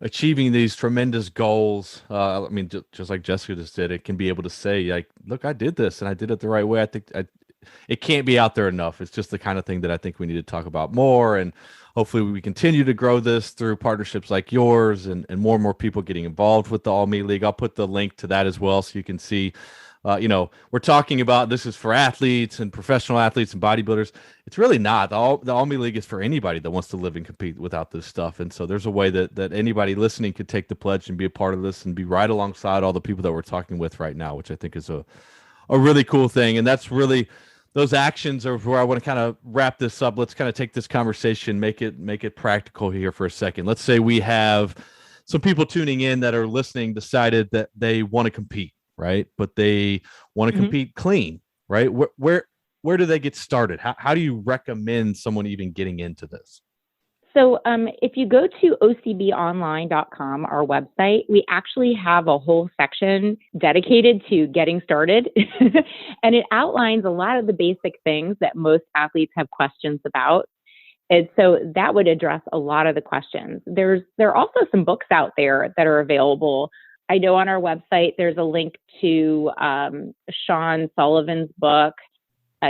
achieving these tremendous goals, I mean, just like Jessica just did, it can be able to say, like, look, I did this and I did it the right way. I think it can't be out there enough. It's just the kind of thing that I think we need to talk about more. And hopefully we continue to grow this through partnerships like yours and more people getting involved with the ALLME League. I'll put the link to that as well so you can see. We're talking about this is for athletes and professional athletes and bodybuilders. It's really not. The ALLME League is for anybody that wants to live and compete without this stuff. And so there's a way that anybody listening could take the pledge and be a part of this and be right alongside all the people that we're talking with right now, which I think is a really cool thing. And that's really, those actions are where I want to kind of wrap this up. Let's kind of take this conversation, make it practical here for a second. Let's say we have some people tuning in that are listening, decided that they want to compete, right? But they want to compete clean, right? Where do they get started? How do you recommend someone even getting into this? So if you go to ocbonline.com, our website, we actually have a whole section dedicated to getting started. And it outlines a lot of the basic things that most athletes have questions about. And so that would address a lot of the questions. There are also some books out there that are available. I know on our website, there's a link to Sean Sullivan's book.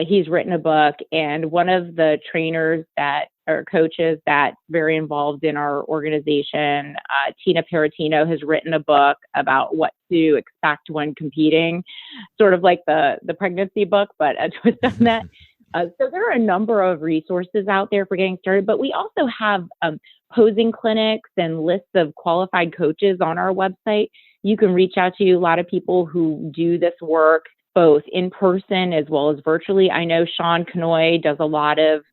He's written a book, and one of the trainers that or coaches that's very involved in our organization. Tina Peratino has written a book about what to expect when competing, sort of like the pregnancy book, but a twist on that. So there are a number of resources out there for getting started, but we also have posing clinics and lists of qualified coaches on our website. You can reach out to a lot of people who do this work, both in person as well as virtually. I know Sean Canoy does a lot of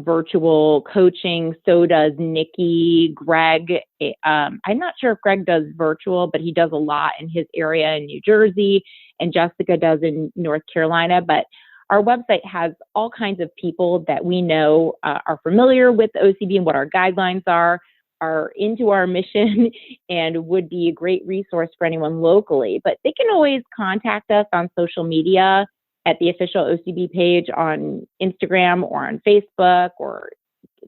virtual coaching. So does Nikki. Greg. I'm not sure if Greg does virtual, but he does a lot in his area in New Jersey, and Jessica does in North Carolina. But our website has all kinds of people that we know are familiar with OCB and what our guidelines are into our mission, and would be a great resource for anyone locally. But they can always contact us on social media at the official OCB page on Instagram or on Facebook, or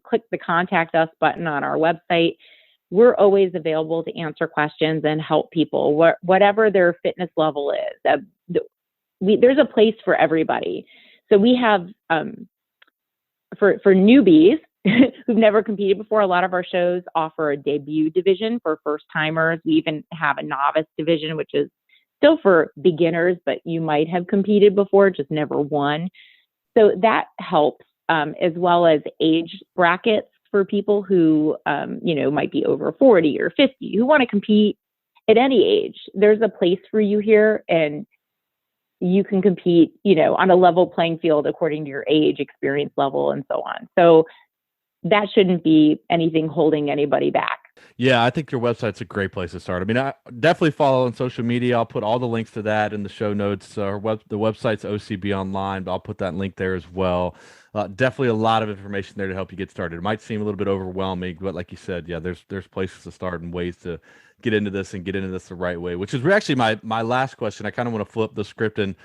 click the contact us button on our website. We're always available to answer questions and help people, whatever their fitness level is. There's a place for everybody. So we have, for newbies who've never competed before, a lot of our shows offer a debut division for first timers. We even have a novice division, which is still for beginners, but you might have competed before, just never won. So that helps, as well as age brackets for people who, might be over 40 or 50, who want to compete at any age. There's a place for you here, and you can compete, on a level playing field according to your age, experience level, and so on. So that shouldn't be anything holding anybody back. Yeah, I think your website's a great place to start. I mean, I definitely follow on social media. I'll put all the links to that in the show notes. The website's OCB Online, but I'll put that link there as well. Definitely a lot of information there to help you get started. It might seem a little bit overwhelming, but like you said, yeah, there's places to start and ways to get into this the right way, which is actually my last question. I kind of want to flip the script and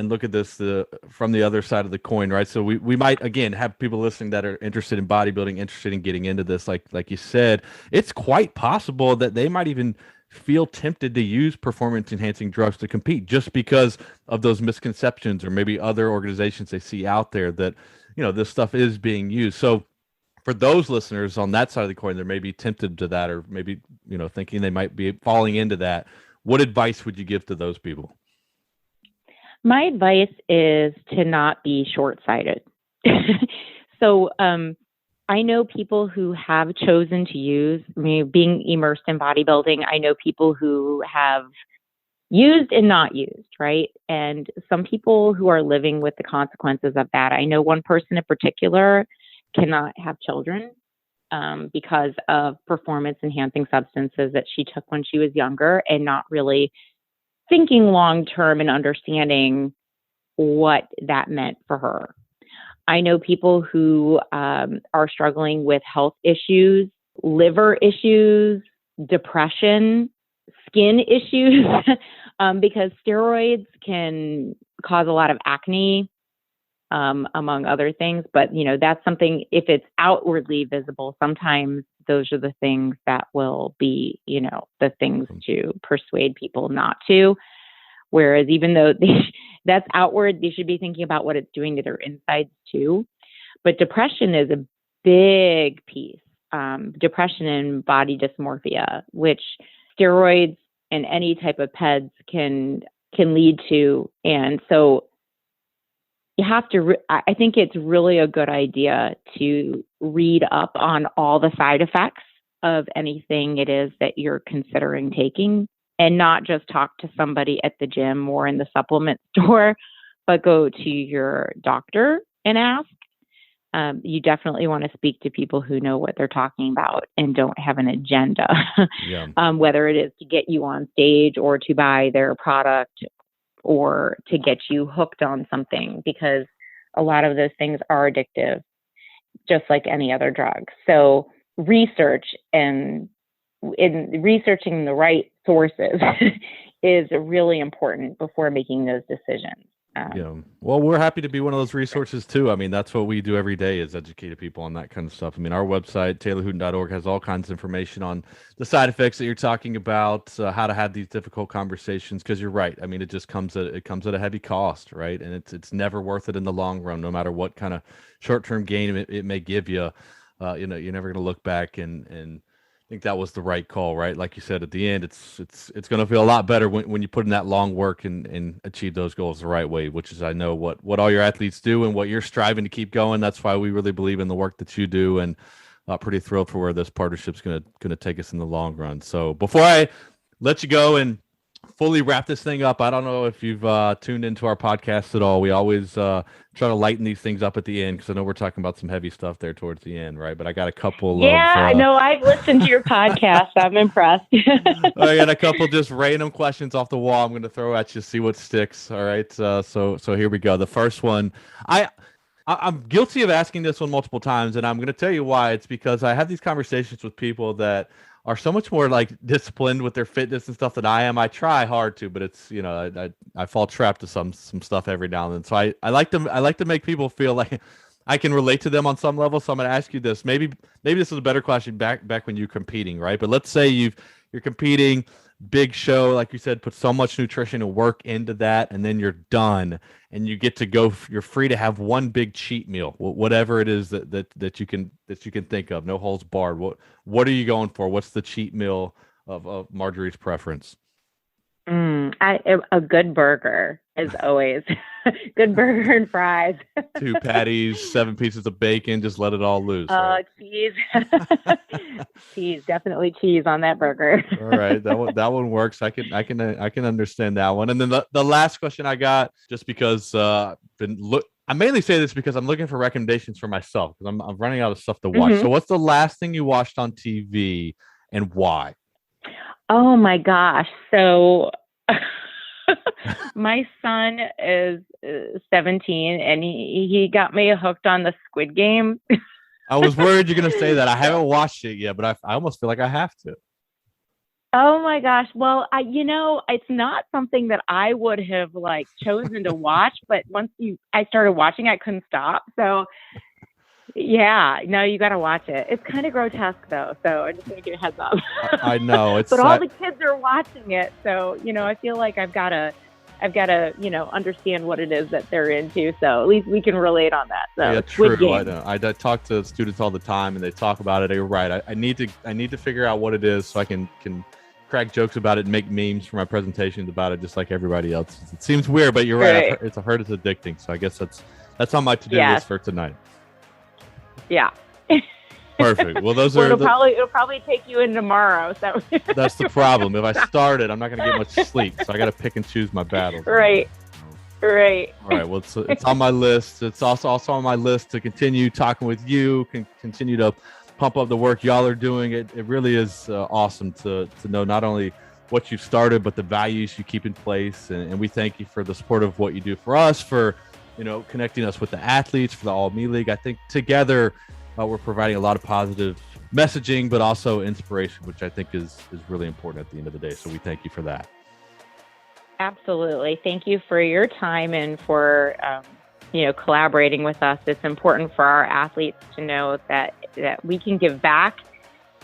look at this from the other side of the coin, right? So we might, again, have people listening that are interested in bodybuilding, interested in getting into this. Like you said, it's quite possible that they might even feel tempted to use performance enhancing drugs to compete just because of those misconceptions, or maybe other organizations they see out there that, this stuff is being used. So for those listeners on that side of the coin, they may be tempted to that, or maybe, thinking they might be falling into that. What advice would you give to those people? My advice is to not be short-sighted. So I know people who have chosen to use, being immersed in bodybuilding, I know people who have used and not used, right? And some people who are living with the consequences of that. I know one person in particular cannot have children because of performance-enhancing substances that she took when she was younger, and not really thinking long-term and understanding what that meant for her. I know people who are struggling with health issues, liver issues, depression, skin issues, because steroids can cause a lot of acne, among other things. But, that's something, if it's outwardly visible, sometimes those are the things that will be, the things to persuade people not to. Whereas even though that's outward, they should be thinking about what it's doing to their insides too. But depression is a big piece. Depression and body dysmorphia, which steroids and any type of PEDs can lead to. And so you have to, I think it's really a good idea to read up on all the side effects of anything it is that you're considering taking, and not just talk to somebody at the gym or in the supplement store, but go to your doctor and ask. You definitely want to speak to people who know what they're talking about and don't have an agenda, whether it is to get you on stage or to buy their product or to get you hooked on something, because a lot of those things are addictive, just like any other drug. So research and in researching the right sources is really important before making those decisions. Well, we're happy to be one of those resources too. I mean, that's what we do every day is educate people on that kind of stuff. I mean, our website, taylorhooton.org, has all kinds of information on the side effects that you're talking about, how to have these difficult conversations. Because you're right. I mean, it just comes at a heavy cost, right? And it's never worth it in the long run, no matter what kind of short-term gain it may give you. You're never going to look back and think that was the right call, right? Like you said, at the end, it's going to feel a lot better when you put in that long work and achieve those goals the right way, which is, I know what all your athletes do and what you're striving to keep going. That's why we really believe in the work that you do, and pretty thrilled for where this partnership's going to take us in the long run. So before I let you go and fully wrap this thing up, I don't know if you've tuned into our podcast at all. We always try to lighten these things up at the end, because I know we're talking about some heavy stuff there towards the end, right? But I got a couple I know. I've listened to your podcast. I'm impressed. I got a couple just random questions off the wall I'm going to throw at you, see what sticks. All right. So here we go. The first one, I'm guilty of asking this one multiple times, and I'm going to tell you why. It's because I have these conversations with people that are so much more like disciplined with their fitness and stuff than I am. I try hard to, but it's, I fall trapped to some stuff every now and then. So I like to make people feel like I can relate to them on some level. So I'm going to ask you this. Maybe this is a better question back when you're competing, right? But let's say you're competing, big show, like you said, put so much nutrition and work into that, and then you're done and you get to go, you're free to have one big cheat meal, whatever it is that you can think of, no holds barred. What are you going for? What's the cheat meal of Marjorie's preference? A good burger is always good burger and fries. 2 patties, 7 pieces of bacon, just let it all loose. Right? Cheese. Cheese, definitely cheese on that burger. All right, that one works. I can understand that one. And then the last question I got, just because I mainly say this because I'm looking for recommendations for myself, because I'm running out of stuff to watch. So what's the last thing you watched on TV and why? Oh my gosh. So my son is 17 and he got me hooked on the Squid Game. I was worried you're going to say that. I haven't watched it yet, but I almost feel like I have to. Oh my gosh. Well, it's not something that I would have chosen to watch, but once I started watching, I couldn't stop. So yeah, no, you got to watch it. It's kind of grotesque though. So I just want to give you a heads up. I know. But all the kids are watching it. So, I feel like I've got to, understand what it is that they're into. So at least we can relate on that. So yeah, true. I know. I talk to students all the time and they talk about it. You're right. I need to figure out what it is so I can crack jokes about it and make memes for my presentations about it, just like everybody else. It seems weird, but you're right. It's addicting. So I guess that's on my to-do list for tonight. Yeah. Perfect. Well, it'll probably take you in tomorrow. So that's the problem. If I start it, I'm not going to get much sleep. So I got to pick and choose my battles. Right. All right. Well, it's on my list. It's also on my list to continue talking with you, continue to pump up the work y'all are doing. It really is awesome to know not only what you've started, but the values you keep in place. And we thank you for the support of what you do for us, for connecting us with the athletes, for the All-Me League. I think together we're providing a lot of positive messaging, but also inspiration, which I think is really important at the end of the day. So we thank you for that. Absolutely. Thank you for your time and for, collaborating with us. It's important for our athletes to know that we can give back,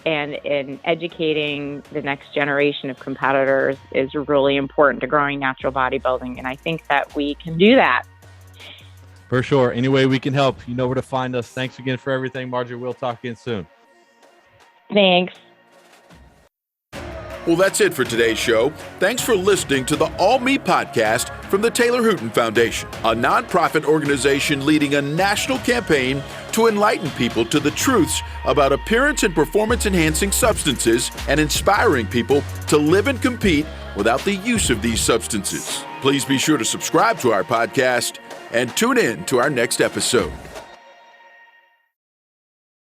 and in educating the next generation of competitors is really important to growing natural bodybuilding. And I think that we can do that. For sure. Any way we can help, you know where to find us. Thanks again for everything, Marjorie. We'll talk again soon. Thanks. Well, that's it for today's show. Thanks for listening to the All Me podcast from the Taylor Hooton Foundation, a nonprofit organization leading a national campaign to enlighten people to the truths about appearance and performance-enhancing substances and inspiring people to live and compete without the use of these substances. Please be sure to subscribe to our podcast and tune in to our next episode.